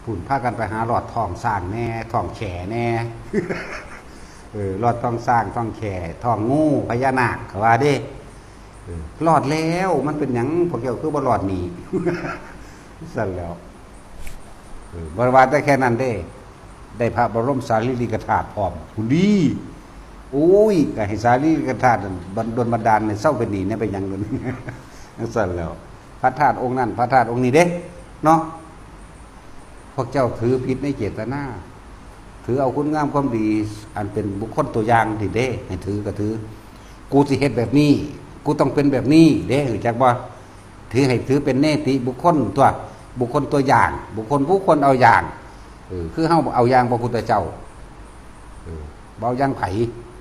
พุ่นพากันไปหาหลอดทองสร้างแน่ทองแข่แน่หลอดทองสร้างทองแข่ทองงูพญานาคเขาว่าเด้หลอดแล้วมันเป็นหยังพวกเจ้าคือบ่หลอดหนีสั่นแล้วบริวารได้แค่นั้นได้พระบรมสารีริกธาตุพร้อมคุณดีโอ้ยก็ให้สารีริกธาตุโดนบันดาลเนี่ยเศร้าเป็นหนีเนี่ยเป็นยังเงินนั่นสั่นแล้วพระธาตุองค์นั้นพระธาตุองค์นี้เด้เนาะพวกเจ้าถือผิดในเจตนาถือเอาคุณงามความดีอันเป็นบุคคลตัวอย่างที่เด้ให้ถือก็ถือกูสิเฮ็ดแบบนี้กูต้องเป็นแบบนี้เด้จักบ่ถือให้ถือเป็นเนติบุคคลตัวบุคคลตัวอย่างบุคคลผู้คนเอาอย่างคือเฮาเอาอย่างพระพุทธเจ้าเบาอย่างไผ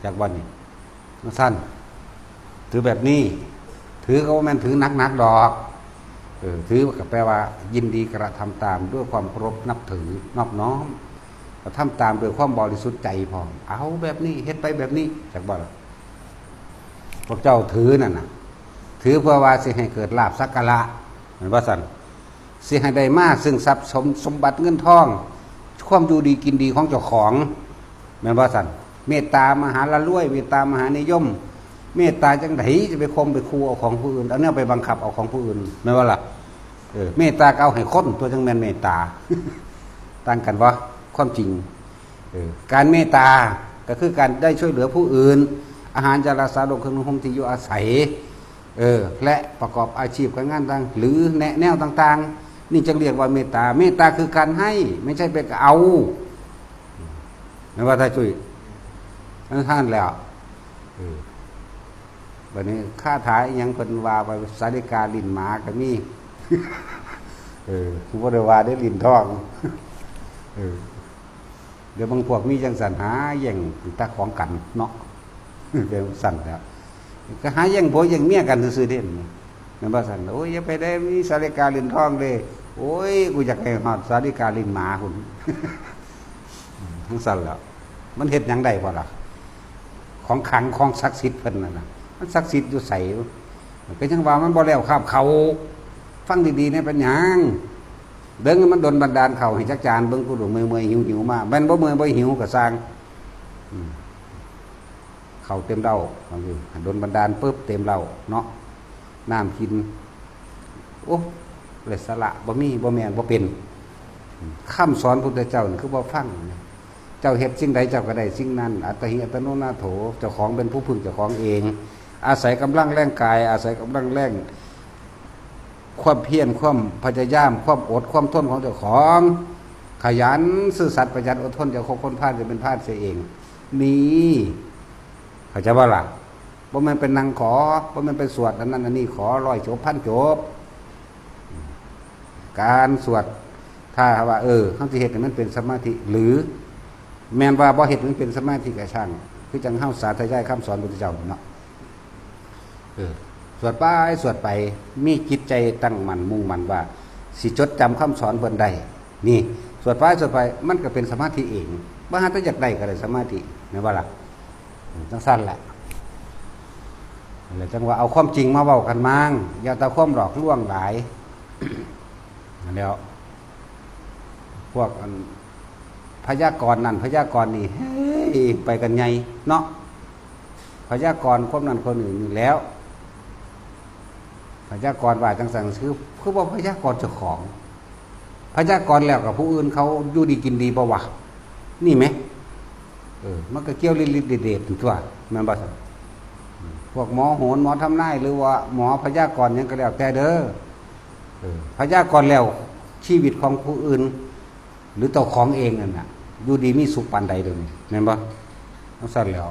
จากวันนี้สั้นถือแบบนี้ถือก็ว่ามันถือนักดอกถือก็แปลว่ายินดีกระทำตามด้วยความเคารพนับถือนอบน้อมกระทำตามด้วยความบริสุทธิ์ใจพร้อมเอาแบบนี้เฮ็ดไปแบบนี้จากบ่ล่ะพวกเจ้าถือนั่นน่ะถือเพื่อว่าสิให้เกิดลาภสักการะเหมือนว่าสั่นสิให้ได้มากซึ่งทรัพย์สมบัติเงินทองความอยู่ดีกินดีของเจ้าของเหมือนว่าสั่นเมตตามหาละรวยเมตตามหานิยมเมตตาจังไดจะไปคมไปคูเอาของผู้อื่นเอาเนี่ยไปบังคับเอาของผู้อื่นไม่ว่าล่ะเมตตาเอาให้คนตัวจังแม่นเมตตาต่างกันวะความจริงการเมตตาก็คือการได้ช่วยเหลือผู้อื่นอาหารจาราสาดมเครื่องนุ่งห่มที่อยู่อาศัยและประกอบอาชีพการงานต่างหรือแนะแนวต่างๆนี่จึงเรียกว่าเมตตาเมตตาคือการให้ไม่ใช่ไปเอาไม่ว่าถ้าช่วยท่านแล้ววันนี้ค่าถ่ายยังเป็นว่าไปสาริกาลินหมาก็มีคุณพ่อเดว่าได้ลินทองเดี๋ยวบางพวกมีจังสันหาแย่งตาของกันเนาะเดี๋ยวสั่นแล้วก็หาแย่งผัวแย่งเมียกันซื่อๆเด่นนั่นว่าสั่นโอ้ยอย่าไปได้มีสาริกาลินทองเลยโอ้ยกูอยากให้หอดสาริกาลินหมาคุณทั้งสั่นแล้วมันเห็ดยังได้พอล่ะของขังของศักดิ์สิทธิ์เพิ่นนั่นน่ะมันศักดิ์สิทธิ์อยู่ใส่ก็ยังว่ามันบ่แล้วข้ามเขาฟังดีๆเนี่ยเป็นหยังเบิ่งมันดลบันดาลเขาให้จักจานเบิ่งกูดูเมื่อยๆหิวๆมาแม่นบ่เมื่อยบ่หิวก็สร้างเขาเต็มเล่าบางทีดลบันดาลปุ๊บเต็มเล่าเนาะน้ำกินโอ้เลยสละบ่มีบ่แม่นบ่เป็นคำสอนพุทธเจ้านี่คือบ่ฟังเจ้าเฮ็ดสิ่งใดเจ้าก็ได้สิ่งนั้นอัตหิอัตโนนาโถเจ้าของเป็นผู้พึ่งเจ้าของเองอาศัยกำลังแรงกายอาศัยกำลังแรงความเพียรความพยายามความอดความทนของเจ้าของขยันซื่อสัตย์ประหยัดอดทนจะคบคนพลาดจะเป็นพลาดเสียเองนี่เข้าใจว่าล่ะว่ามันเป็นนางขอว่ามันเป็นสวดนั้นอันนี้ขอร้อยจบพันจบการสวดถ้าว่าข้างที่เหตุนั้นเป็นสมาธิหรือแม้ว่าบ่เหตุมันเป็นสมาธิกระช่างคือจังเฮาสาธยายคำสอนพุทธเจ้าเนาะสวดไปมีจิตใจตั้งมั่นมุ่งมั่นว่าสิจดจำคำสอนเพิ่นได้นี่สวดไปมันก็เป็นสมาธิเองบ่หาแต่อยากได้ก็ได้สมาธิแม่นบ่ล่ะจังซั่นแหละแล้วจังว่าเอาความจริงมาเว้ากันมั่งอย่าตะความหลอกลวงหลายแล้วพวกพยากรณ์นั่นพยากรณ์นี่เฮ้ยไปกันไงเนาะพยากรณ์คนนั้นคนอื่นอยู่แล้วพยากรณ์ว่าจังสังคือว่าพยากรณ์เจ้าของพยากรณ์แล้วกับผู้อื่นเขาอยู่ดีกินดีบ่วะนี่ไหมมันก็เกี่ยวลิลิเด็ดๆตัวมันบ่ซั่นพวกหมอโหรหมอทำนายหรือว่าหมอพยากรณ์ยังก็แล้วแต่เด้อพยากรณ์แล้วชีวิตของผู้อื่นหรือตัวของเองนั่นน่ะอยู่ดีมีสุขปานใดเดี๋ยวนี้แม่นบ่ต้องสั่นแล้ว